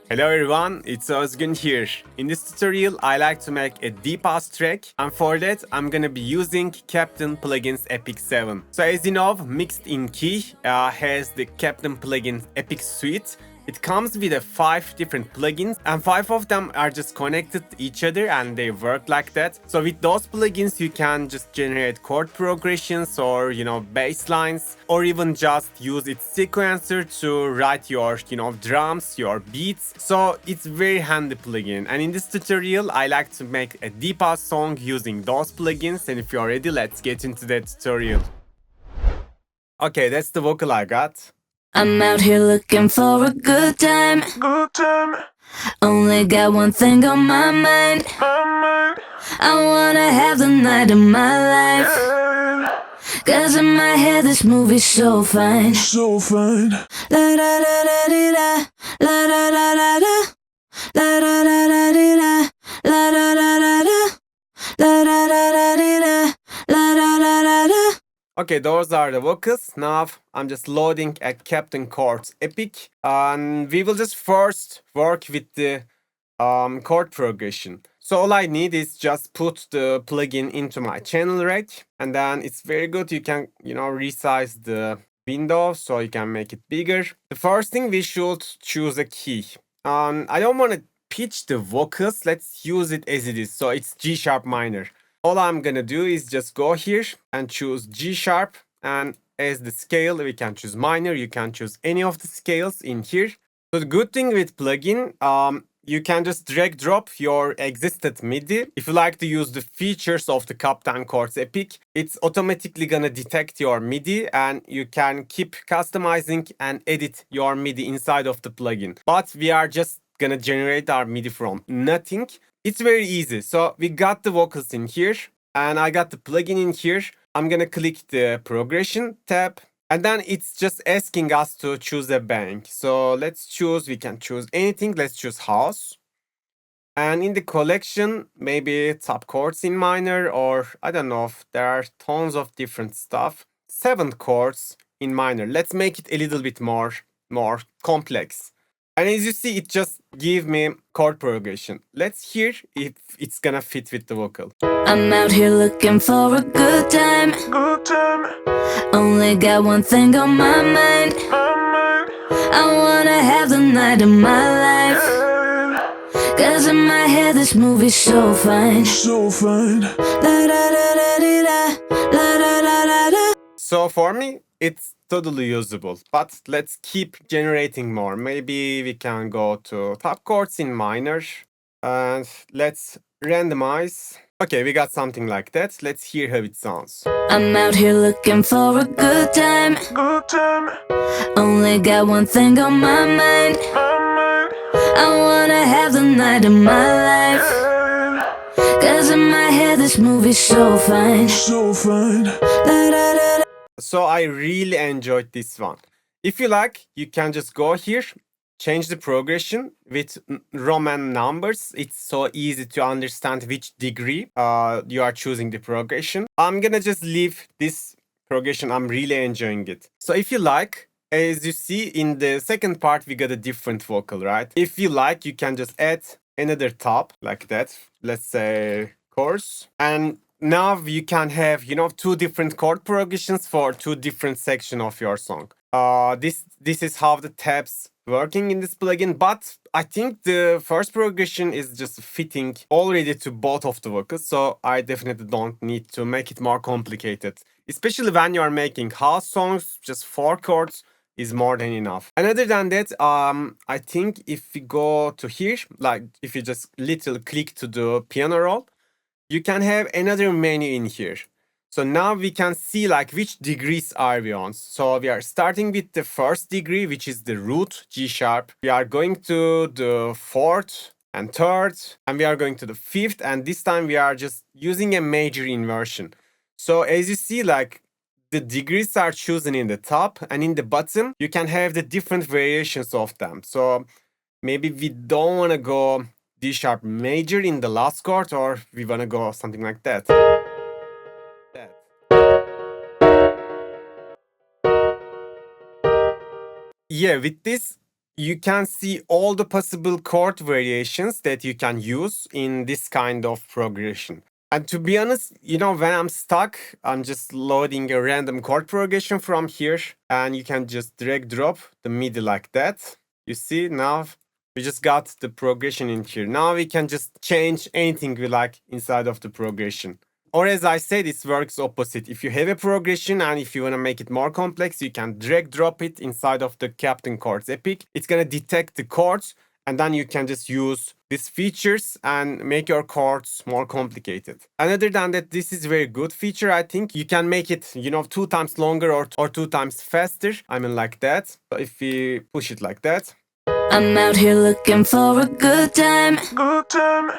Hello everyone, it's Özgün here. In this tutorial, I like to make a deep house track, and for that, I'm gonna be using Captain Plugin's Epic 7. So as you know, Mixed in Key has the Captain Plugin's Epic Suite. It comes with 5 different plugins, and 5 of them are just connected to each other and they work like that. So with those plugins, you can just generate chord progressions or, bass lines, or even just use its sequencer to write your, drums, your beats. So it's very handy plugin. And in this tutorial, I like to make a deep house song using those plugins. And if you're ready, let's get into that tutorial. Okay, that's the vocal I got. I'm out here looking for a good time. Only got one thing on my mind. I wanna have the night of my life. Cause in my head this movie's so fine. La da da da di da, la da da da da, la da da da di da, la da da da da, la da da da di da, la da da da da. Okay, those are the vocals. Now I'm just loading a Captain Chord's Epic, and we will just first work with the chord progression. So all I need is just put the plugin into my channel rack, and then it's very good. You can, resize the window so you can make it bigger. The first thing, we should choose a key. I don't want to pitch the vocals. Let's use it as it is. So it's G sharp minor. All I'm gonna do is just go here and choose G sharp, and as the scale we can choose minor. You can choose any of the scales in here. So the good thing with plugin, you can just drag drop your existed MIDI. If you like to use the features of the Captain Chord's Epic, it's automatically gonna detect your MIDI and you can keep customizing and edit your MIDI inside of the plugin. But we are just gonna generate our MIDI from nothing. It's very easy. So we got the vocals in here and I got the plugin in here. I'm gonna click the progression tab, and then it's just asking us to choose a bank. So we can choose anything. Let's choose house. And in the collection, maybe top chords in minor, or I don't know, if there are tons of different stuff. 7 chords in minor. Let's make it a little bit more complex. And as you see, it just give me chord progression. Let's hear if it's gonna fit with the vocal. I'm out here looking for a good time. Only got one thing on my mind. I wanna have the night of my life. Cause in my head this movie's so fine. La da da da di da, la da da da da. So for me, it's totally usable, but let's keep generating more. Maybe we can go to top chords in minor and let's randomize. Okay, we got something like that. Let's hear how it sounds. I'm out here looking for a good time. Only got one thing on my mind. I wanna have the night of my life. Cause in my head this movie's so fine. La da da da. So I really enjoyed this one. If you like, you can just go here, change the progression with Roman numbers. It's so easy to understand which degree you are choosing the progression. I'm gonna just leave this progression. I'm really enjoying it. So if you like, as you see in the second part, we got a different vocal, right? If you like, you can just add another top like that. Let's say chorus. And now you can have, 2 different chord progressions for 2 different sections of your song. This is how the tabs working in this plugin, but I think the first progression is just fitting already to both of the vocals, so I definitely don't need to make it more complicated. Especially when you are making house songs, just 4 chords is more than enough. And other than that, I think if we go to here, like if you just little click to the piano roll, you can have another menu in here. So now we can see like which degrees are we on. So we are starting with the first degree, which is the root G sharp. We are going to the 4th and 3rd, and we are going to the 5th, and this time we are just using a major inversion. So as you see, like the degrees are chosen in the top, and in the bottom you can have the different variations of them. So maybe we don't want to go D sharp major in the last chord, or we want to go something like that. Yeah, with this you can see all the possible chord variations that you can use in this kind of progression. And to be honest, when I'm stuck, I'm just loading a random chord progression from here, and you can just drag drop the MIDI like that. You see, now we just got the progression in here. Now we can just change anything we like inside of the progression. Or as I said, it works opposite. If you have a progression and if you want to make it more complex, you can drag drop it inside of the Captain Chords Epic. It's going to detect the chords, and then you can just use these features and make your chords more complicated. And other than that, this is a very good feature, I think. You can make it, 2 times longer or 2 times faster. I mean like that. So if we push it like that. I'm out here looking for a good time. Good time.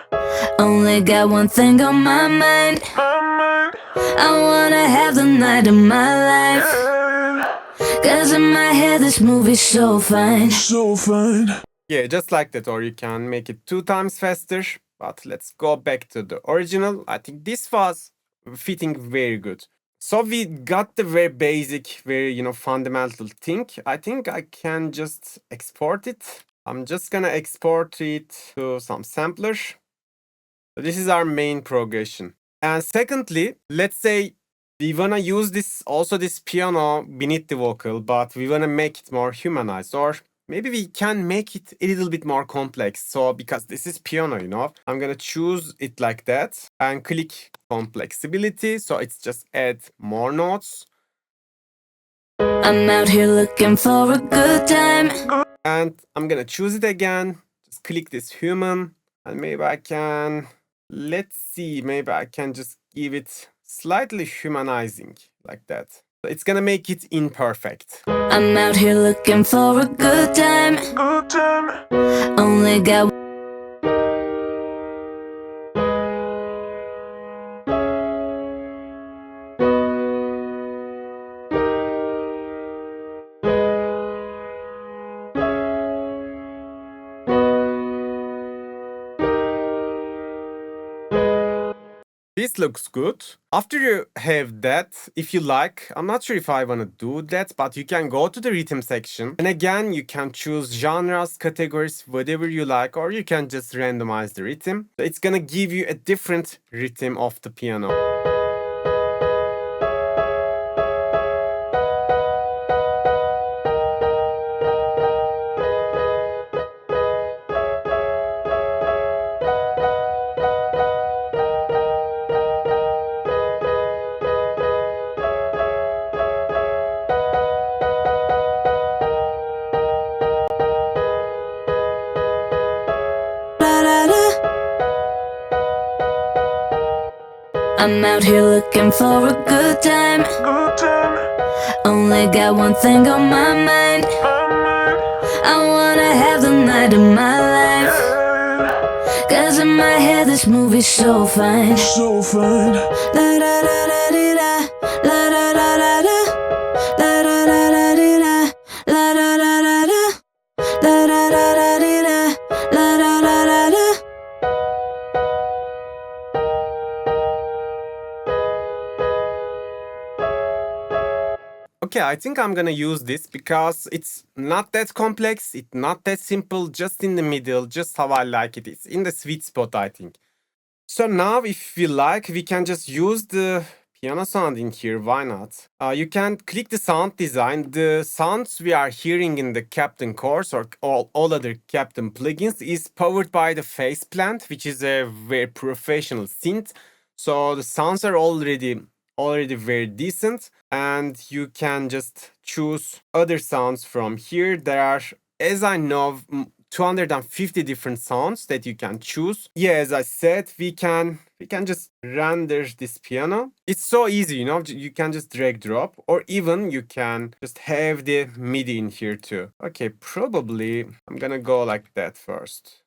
Only got one thing on my mind. I wanna have the night of my life. Cause in my head this movie's so fine. So fine. Yeah, just like that. Or you can make it 2 times faster. But let's go back to the original. I think this was fitting very good. So we got the very basic, very, fundamental thing. I think I can just export it. I'm just gonna export it to some sampler. So this is our main progression. And secondly, let's say we wanna use this piano beneath the vocal, but we wanna make it more humanized, or maybe we can make it a little bit more complex. So because this is piano, I'm gonna choose it like that and click complexibility. So it's just add more notes. I'm out here looking for a good time. And I'm gonna choose it again. Just click this human, and maybe I can, let's see, maybe I can just give it slightly humanizing like that. So it's gonna make it imperfect. I'm out here looking for a good time. Good time. Only got This looks good. After you have that, if you like, I'm not sure if I want to do that, but you can go to the rhythm section. And again, you can choose genres, categories, whatever you like, or you can just randomize the rhythm. It's gonna give you a different rhythm of the piano. I'm out here looking for a good time. Good time. Only got one thing on my mind. I wanna have the night of my life. Cause in my head this movie's so fine. So fine. La da da da dee da. La da da da da. La da da da dee da. La da da da da. La da da da dee da. La da da da da. Okay, I think I'm gonna use this because it's not that complex, it's not that simple, just in the middle, just how I like it. It's in the sweet spot, I think. So now, if we like, we can just use the piano sound in here, why not? You can click the sound design. The sounds we are hearing in the Captain course or all other Captain plugins is powered by the Faceplant, which is a very professional synth. So the sounds are already very decent, and you can just choose other sounds from here. There are, as I know, 250 different sounds that you can choose. Yeah, as I said, we can just render this piano. It's so easy, you can just drag drop, or even you can just have the MIDI in here too. Okay, probably I'm gonna go like that first.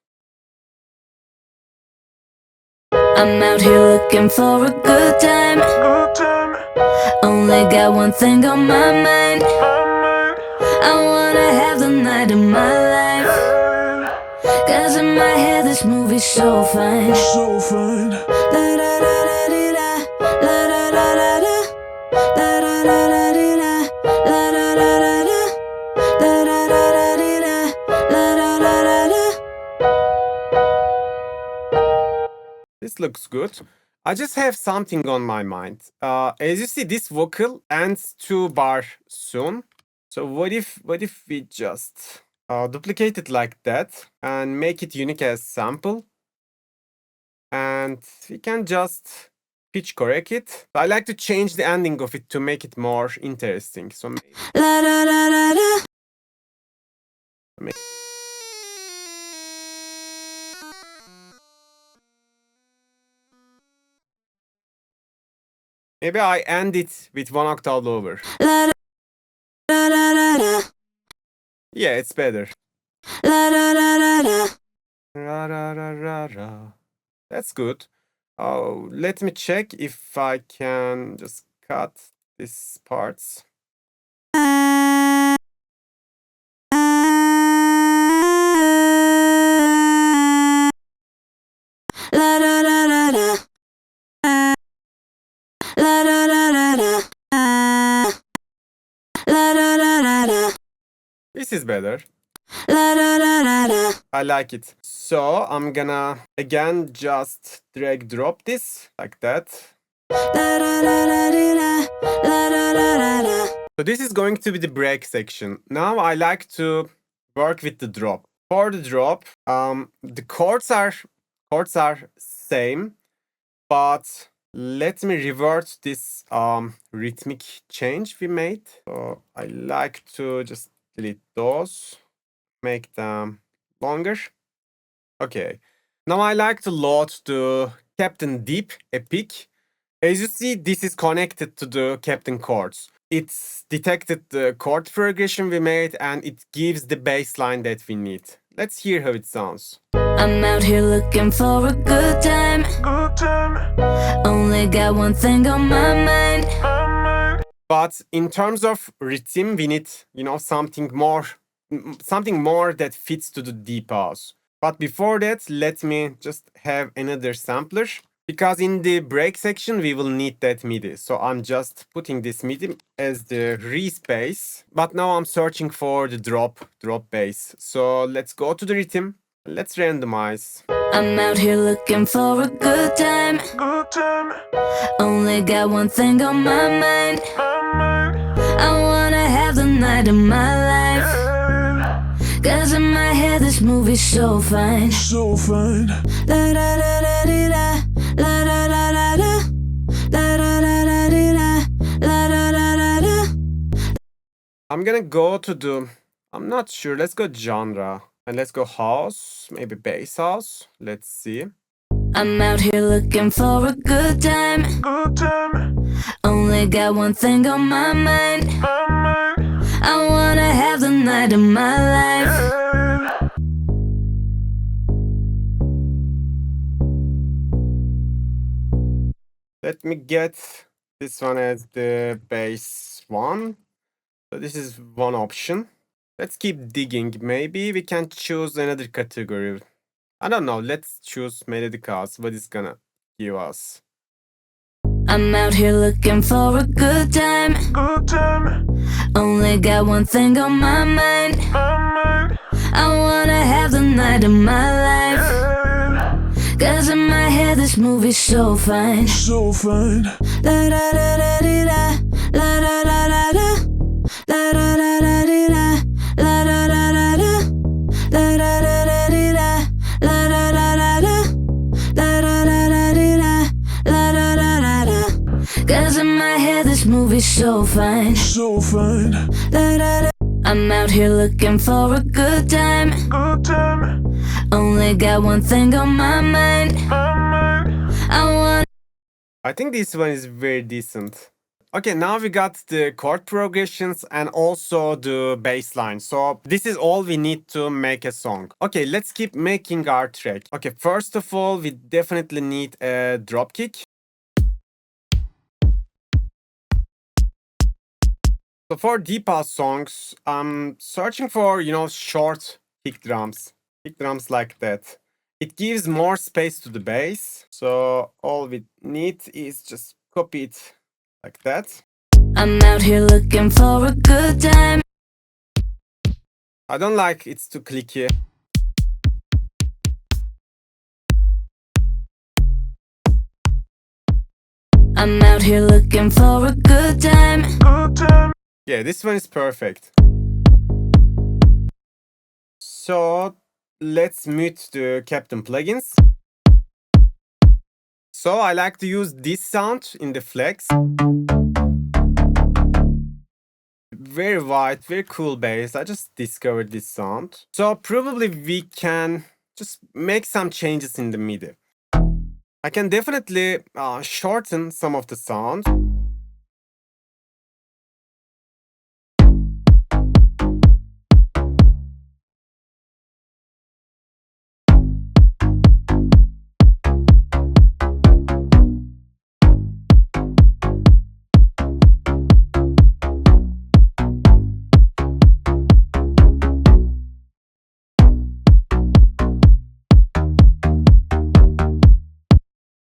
I'm out here looking for a good time. Good time. Only got one thing on my mind. I wanna have the night of my life. Cause in my head this movie's so fine. So fine. La da da da dee da. La da da da da. La da da da dee da. La da da da da. La da da da dee da. This looks good. I just have something on my mind. As you see, this vocal ends 2 bar soon. So what if we just duplicate it like that and make it unique as sample? And we can just pitch correct it. I like to change the ending of it to make it more interesting. So maybe, maybe maybe I end it with 1 octave lower. Yeah, it's better. Ra, ra, ra, ra, ra. That's good. Oh, let me check if I can just cut these parts. This is better. I like it. So I'm gonna again just drag drop this like that. So this is going to be the break section. Now I like to work with the drop. For the drop, the chords are same, but let me revert this rhythmic change we made. So I like to just delete those, make them longer. Okay. Now I like to load the Captain Deep Epic. As you see, this is connected to the Captain chords. It's detected the chord progression we made and it gives the bass line that we need. Let's hear how it sounds. I'm out here looking for a good time. Only got one thing on my mind. But in terms of rhythm, we need, something more that fits to the deep house. But before that, let me just have another sampler. Because in the break section, we will need that MIDI. So I'm just putting this MIDI as the re-space. But now I'm searching for the drop bass. So let's go to the rhythm. Let's randomize. I'm out here looking for a good time. Only got one thing on my mind. I wanna have the night of my life. Cause in my head this movie's so fine. So fine. La da da da dee da. La da da da da. La da da da dee da. La da da da da. I'm gonna go to the, I'm not sure, let's go genre. And let's go house, maybe bass house. Let's see. I'm out here looking for a good time. Only got one thing on my mind. I wanna have the night of my life. Let me get this one as the bass one. So this is one option. Let's keep digging. Maybe we can choose another category. I don't know. Let's choose melodic house. What is gonna give us? I'm out here looking for a good time. Only got one thing on my mind. I wanna have the night of my life. Cause in my head this movie's so fine. So fine. La da da da dee da. La da da da da. La da da da dee da. La da da da da. La da da da dee da. La da da da da. La da da da dee da. La da da da da. Cause in my head this movie's so fine. So fine. La da da. I'm out here looking for a good time. Only got one thing on my mind. I think this one is very decent. Okay, now we got the chord progressions and also the bass line. So this is all we need to make a song. Okay, let's keep making our track. Okay, first of all, we definitely need a drop kick. So for deep house songs, I'm searching for, short kick drums. Kick drums like that. It gives more space to the bass. So all we need is just copy it like that. I'm out here looking for a good time. I don't like it's too clicky. I'm out here looking for a good time. Yeah, this one is perfect. So let's mute the Captain plugins. So I like to use this sound in the flex. Very wide, very cool bass. I just discovered this sound. So probably we can just make some changes in the MIDI. I can definitely shorten some of the sound.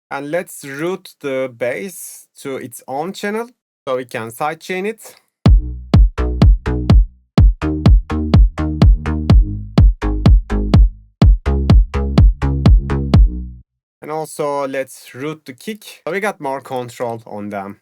And let's route the bass to its own channel so we can sidechain it. And also let's route the kick so we got more control on them.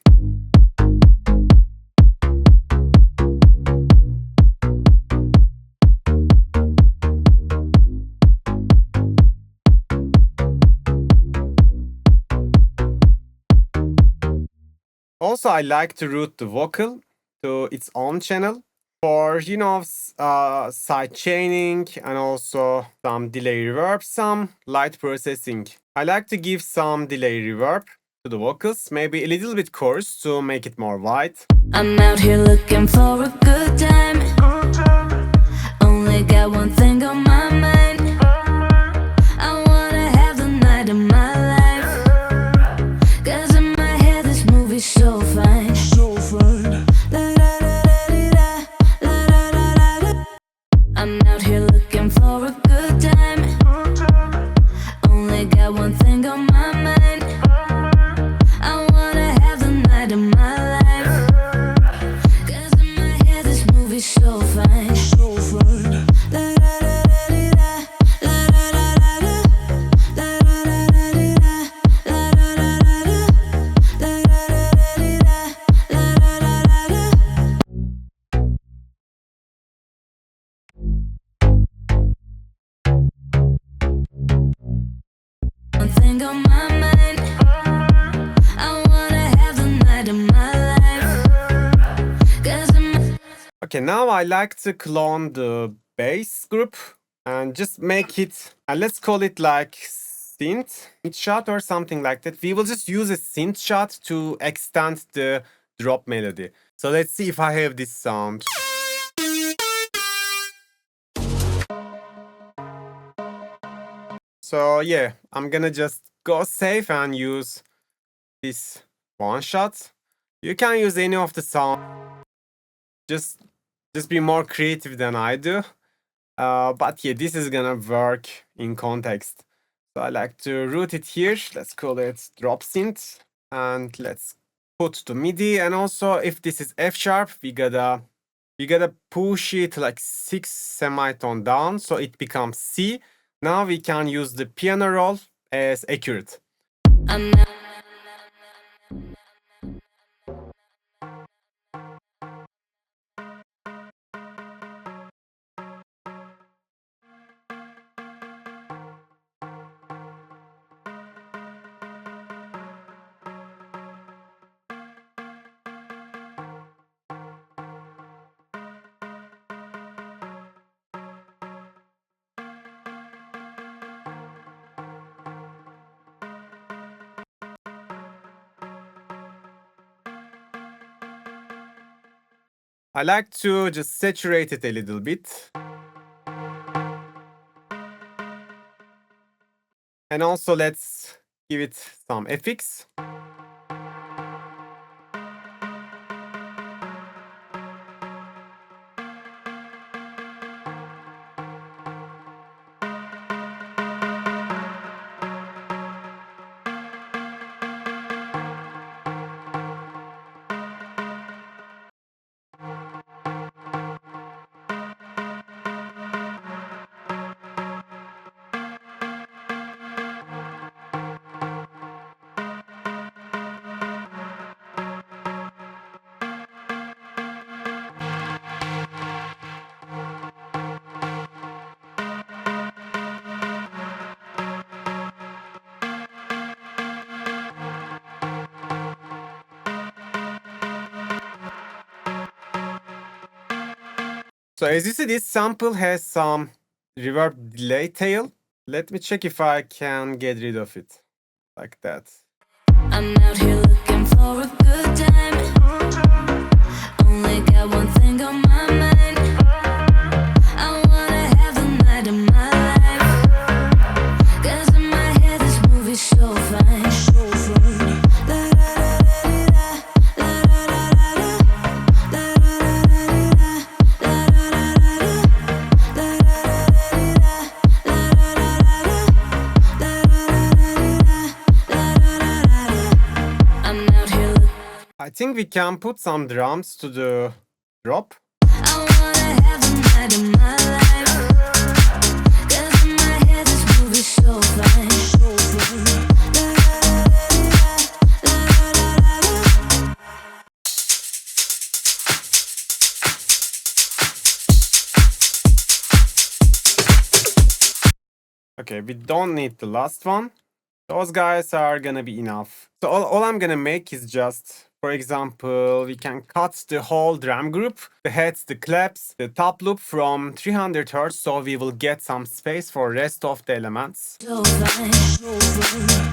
Also, I like to route the vocal to its own channel for, side chaining and also some delay reverb, some light processing. I like to give some delay reverb to the vocals, maybe a little bit coarse to make it more wide. I'm out here looking for a good time. Only got one thing on my mind. I wanna have the night of my life. 'Cause in my head this movie's so fine. I'm out here looking for a good time. Only got one thing on my mind. I wanna have the night of my life. 'Cause in my head this movie's so fine. One thing on my mind. I wanna have the night of my life. 'Cause Okay, now I like to clone the bass group and just make it, and let's call it like synth shot or something like that. We will just use a synth shot to extend the drop melody. So let's see if I have this sound. So yeah, I'm gonna just go safe and use this one shot. You can use any of the sound. Just be more creative than I do. But yeah, this is gonna work in context. So I like to route it here. Let's call it drop synth. And let's put the MIDI. And also if this is F sharp, we gotta push it like 6 semitone down so it becomes C. Now we can use the piano roll as accurate. I'm I like to just saturate it a little bit. And also let's give it some FX. So as you see, this sample has some reverb delay tail. Let me check if I can get rid of it like that. I'm out here looking for a good time. Only got one thing on my mind. I wanna have the night of my life. 'Cause in my head this movie's so fine. La da da da dee da, la da da da da, la da da da dee da, la da da da da, la da da da dee da, la da da da da, la da da da dee da, la da da da da. I'm out here looking. I think we can put some drums to the drop. I wanna have the night of my life. 'Cause in my head this movie's so fine. La da da da dee da, la da da da da. Okay, we don't need the last one. Those guys are gonna be enough. So all I'm gonna make is just, for example, we can cut the whole drum group, the heads, the claps, the top loop from 300 Hz, so we will get some space for rest of the elements. So fine. La da da da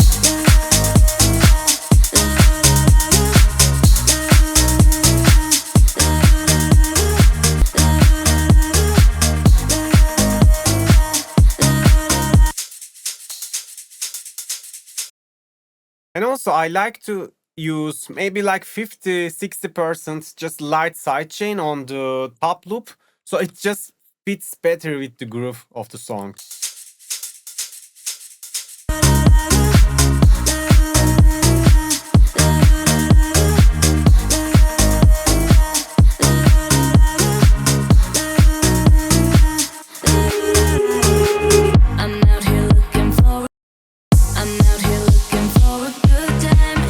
And also I like to use maybe like 50-60% just light sidechain on the top loop, so it just fits better with the groove of the song. I'm out here looking for. I'm out here looking for a good time.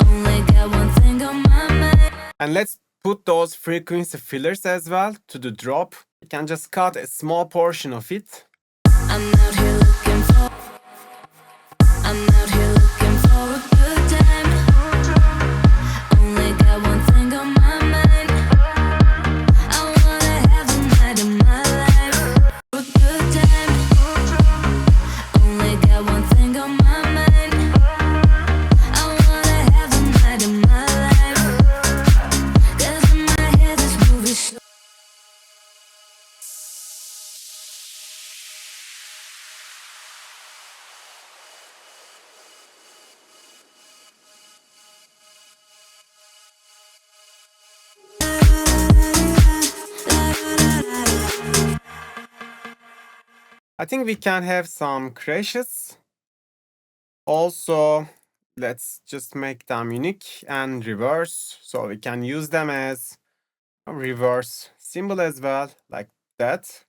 Only got one thing on my mind. And let's put those frequency fillers as well to the drop. You can just cut a small portion of it. I'm out here looking for. I'm out here looking for a good time. Only got one thing on my mind. I wanna have the night of my life. A good time. Only got one thing on my mind. I wanna have the night of my life. 'Cause in my head this movie's so. I think we can have some crashes. Also, let's just make them unique and reverse, so we can use them as a reverse symbol as well, like that.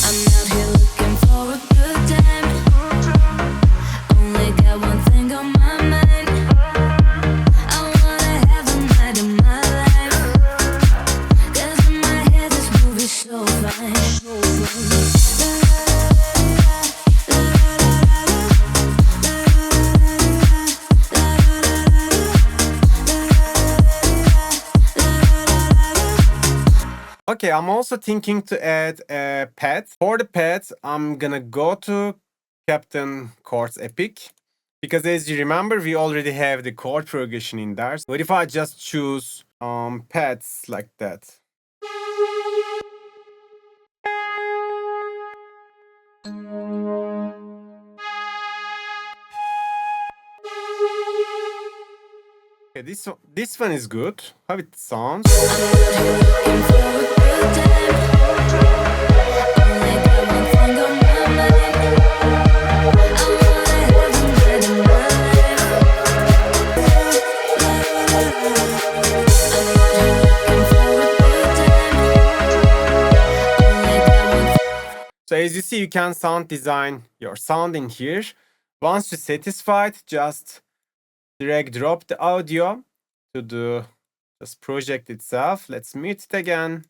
I'm out here looking for a good time. Only got one thing on my mind. I wanna have the night of my life. 'Cause in my head this movie's so fine. Okay, I'm also thinking to add a pad. For the pad, I'm gonna go to Captain Chords Epic, because as you remember, we already have the chord progression in there. What if I just choose pads like that? Okay, this one is good. How it sounds. I'm out here looking for a good time. Only got one thing on my mind. I wanna have the night of my life. I'm out here looking for a good time. Only got one. So as you see, you can sound design your sound in here. Once you're satisfied, just drag drop the audio to the just project itself. Let's mute it again.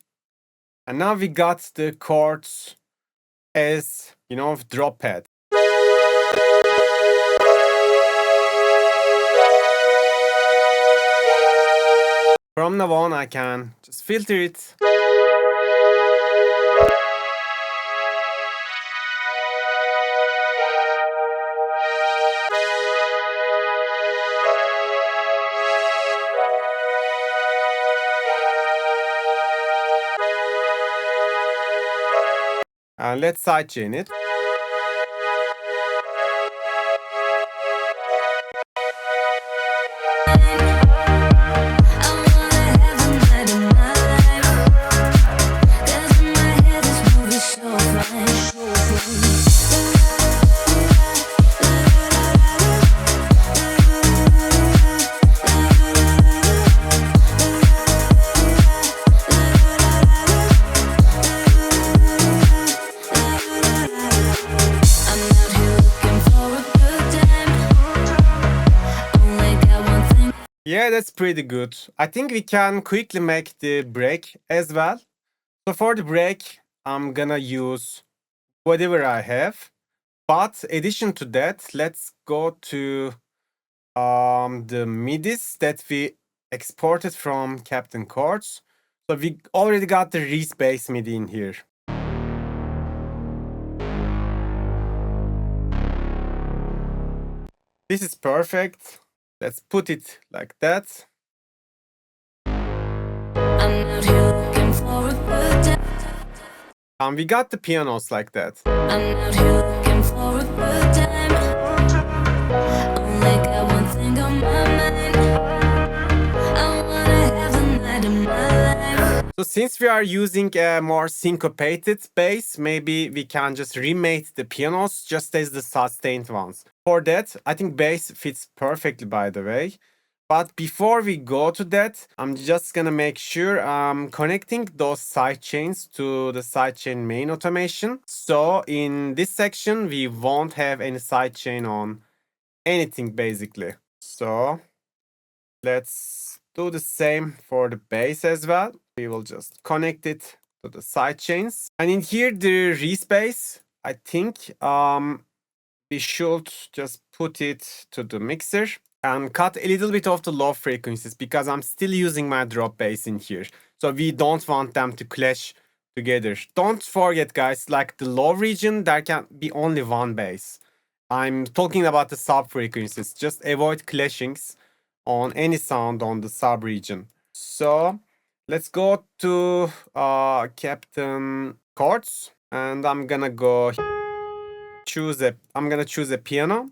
And now we got the chords as, you know, drop pad. From now on, I can just filter it. And let's sidechain it. Yeah, that's pretty good. I think we can quickly make the break as well. So for the break, I'm gonna use whatever I have. But addition to that, let's go to the midis that we exported from Captain Chords. So we already got the respace MIDI in here. This is perfect. Let's put it like that. I'm out here looking for a good time. We got the pianos like that. I'm out here looking for a good time. Only got one thing on my mind. I wanna have the night of my life. So since we are using a more syncopated bass, maybe we can just remake the pianos just as the sustained ones. For that, I think bass fits perfectly, by the way. But before we go to that, I'm just gonna make sure I'm connecting those sidechains to the sidechain main automation. So in this section, we won't have any sidechain on anything basically. So let's do the same for the bass as well. We will just connect it to the sidechains. And in here, the respace, I think we should just put it to the mixer and cut a little bit of the low frequencies because I'm still using my drop bass in here. So we don't want them to clash together. Don't forget, guys, like the low region, there can be only one bass. I'm talking about the sub frequencies. Just avoid clashings on any sound on the sub region. So let's go to Captain Chords, and I'm gonna choose a piano.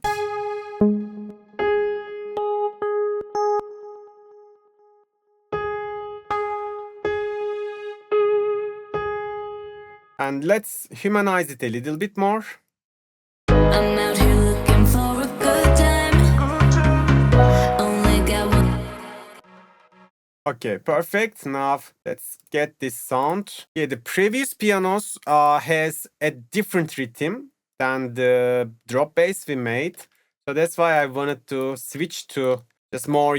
And let's humanize it a little bit more. I'm out here looking for a good time. Only got one. Okay, perfect. Now let's get this sound. Yeah, the previous pianos has a different rhythm than the drop bass we made. So that's why I wanted to switch to just more,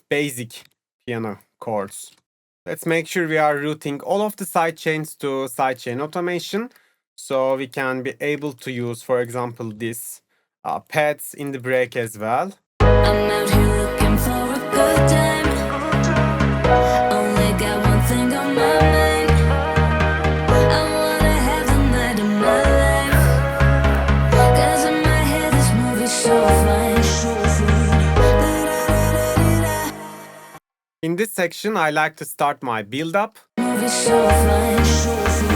basic piano chords. Let's make sure we are routing all of the sidechains to sidechain automation. So we can be able to use, for example, this pads in the break as well. I'm out here looking for a good time. Only got one thing on my mind. I wanna have the night of my life. 'Cause in my head this movie's so fine, so fine. In this section, I like to start my build-up. Movie's so fine, so fine.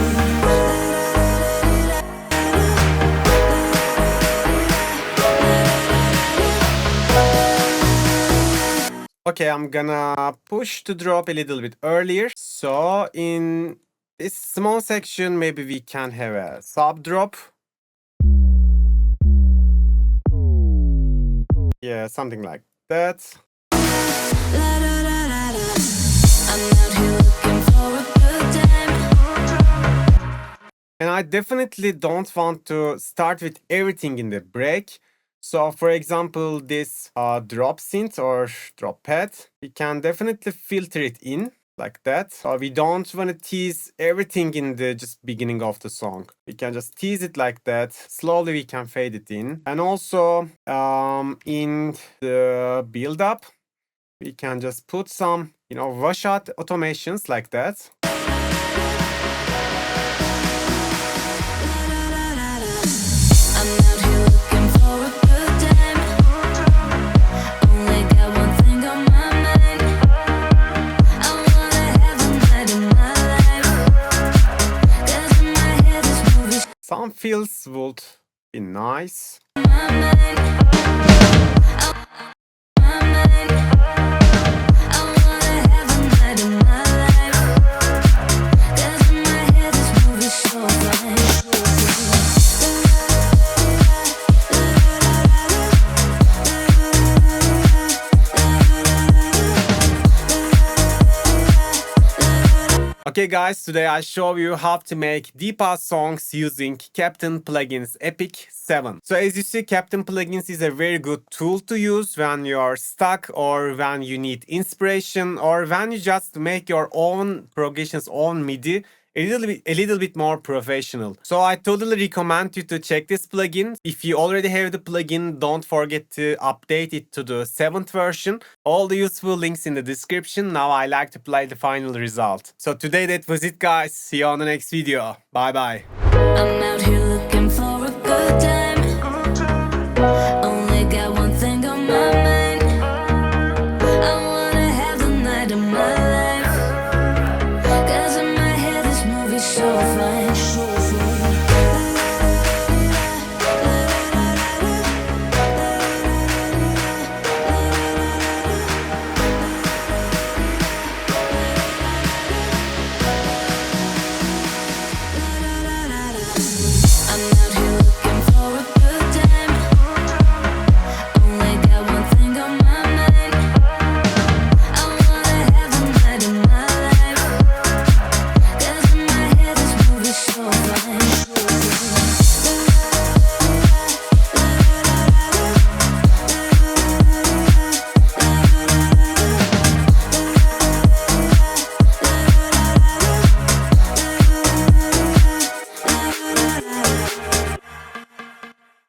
Okay, I'm gonna push the drop a little bit earlier. So in this small section, maybe we can have a sub drop. Yeah, something like that. I'm out here looking for a good time. And I definitely don't want to start with everything in the break. So for example, this drop synth or drop pad, we can definitely filter it in like that. So we don't want to tease everything in the just beginning of the song. We can just tease it like that. Slowly we can fade it in. And also in the build up, we can just put some you know, washout automations like that. I'm out here looking for a good time. Only got one thing on my mind. I wanna have the night of my life. 'Cause in my head this movie's Some fills would be nice. my mind. My mind. I wanna have the night of my life. 'Cause in my head this movie's so fine. Okay guys, today I show you how to make deep house songs using Captain Plugin's Epic 7. So as you see, Captain Plugins is a very good tool to use when you're stuck or when you need inspiration or when you just make your own progressions, own MIDI a little bit more professional. So I totally recommend you to check this plugin. If you already have the plugin, don't forget to update it to the 7th version. All the useful links in the description. Now I like to play the final result. So today that was it guys. See you on the next video. Bye bye. I'm out here